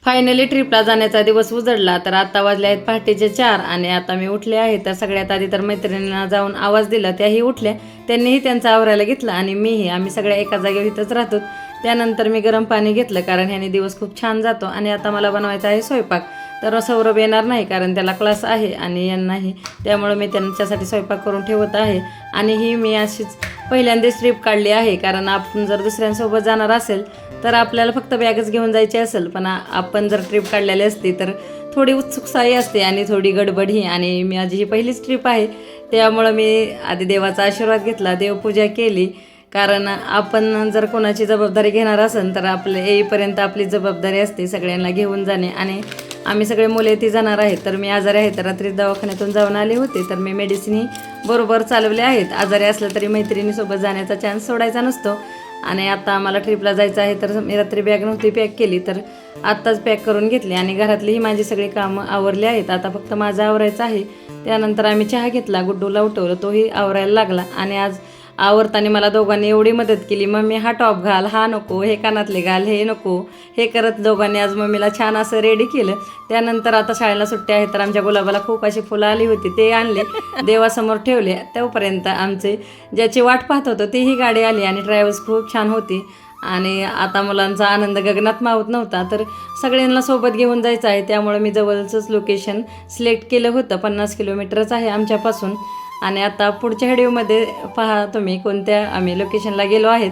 Finally ट्रिपला जाण्याचा दिवस उजडला. तर आता वाजले आहेत पहाटेचे 4 आणि आता मी उठले आहे. तर सगळ्यात आधी तर मैत्रिणींना जाऊन आवाज दिला, त्याही उठल्या. त्यांनीही त्यांचा आवरायला घेतला आणि मीही. आम्ही सगळ्या एका जागेवर इथंच राहतो. त्यानंतर मी गरम पाणी घेतलं कारण ह्याने दिवस खूप छान जातो. आणि आता मला बनवायचा आहे स्वयंपाक. तर सौरभ येणार नाही कारण त्याला क्लास आहे आणि यांनाही, त्यामुळं मी त्यांच्यासाठी स्वयंपाक करून ठेवत आहे. आणि ही मी अशीच पहिल्यांदाच ट्रिप काढली आहे कारण आपण जर दुसऱ्यांसोबत जाणार असेल तर आपल्याला फक्त बॅगच घेऊन जायची असेल, पण आपण जर ट्रिप काढलेली असती तर थोडी उत्सुकताही असते आणि थोडी गडबडही. आणि माझी ही पहिलीच ट्रिप आहे, त्यामुळं मी आधी देवाचा आशीर्वाद घेतला, देवपूजा केली. कारण आपण जर कोणाची जबाबदारी घेणार असेल तर आपल्या येईपर्यंत आपली जबाबदारी असते सगळ्यांना घेऊन जाणे. आणि आम्ही सगळे मुले ती जाणार आहेत. तर मी आजारी आहे, तर रात्री दवाखान्यातून जाऊन आले होते. तर मी मेडिसिनही बरोबर चालवले आहेत. आजारी असलं तरी मैत्रिणीसोबत जाण्याचा चान्स सोडायचा नसतो. आणि आता आम्हाला ट्रिपला जायचं आहे, तर मी रात्री बॅग नव्हती पॅक केली, तर आत्ताच पॅक करून घेतली. आणि घरातलीही माझी सगळी कामं आवरली आहेत. आता फक्त माझं आवरायचं आहे. त्यानंतर आम्ही चहा घेतला, गुड्डूला उठवलं, तोही आवरायला लागला. आणि आज आवरताना मला दोघांनी एवढी मदत केली. मम्मी हा टॉप घाल, हा नको, हे कानातले घाल, हे नको, हे करत दोघांनी आज मम्मीला छान असं रेडी केलं. त्यानंतर आता शाळेला सुट्टी आहे, तर आमच्या गुलाबाला खूप अशी फुलं आली होती, ते आणले, देवासमोर ठेवले. तोपर्यंत आमचे ज्याची वाट पाहत होतं तीही गाडी आली आणि ट्रॅव्हल्स खूप छान होती. आणि आता मुलांचा आनंद गगनात मावत नव्हता. तर सगळ्यांना सोबत घेऊन जायचं आहे, त्यामुळे मी जवळचंच लोकेशन सिलेक्ट केलं होतं. 50 किलोमीटरच आहे आमच्यापासून. आणि आता पुढच्या व्हिडिओमध्ये पहा तुम्ही कोणत्या आम्ही लोकेशनला गेलो आहेत.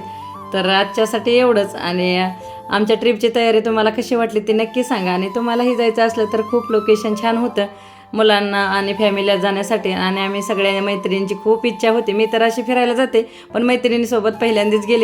तर आजच्यासाठी एवढंच. आणि आमच्या ट्रिपची तयारी तुम्हाला कशी वाटली ती नक्की सांगा. आणि तुम्हालाही जायचं असलं तर खूप लोकेशन छान होतं मुलांना आणि फॅमिलीला जाण्यासाठी. आणि आम्ही सगळ्या मैत्रिणींची खूप इच्छा होती. मी तर अशी फिरायला जाते, पण मैत्रिणीसोबत पहिल्यांदाच गेले.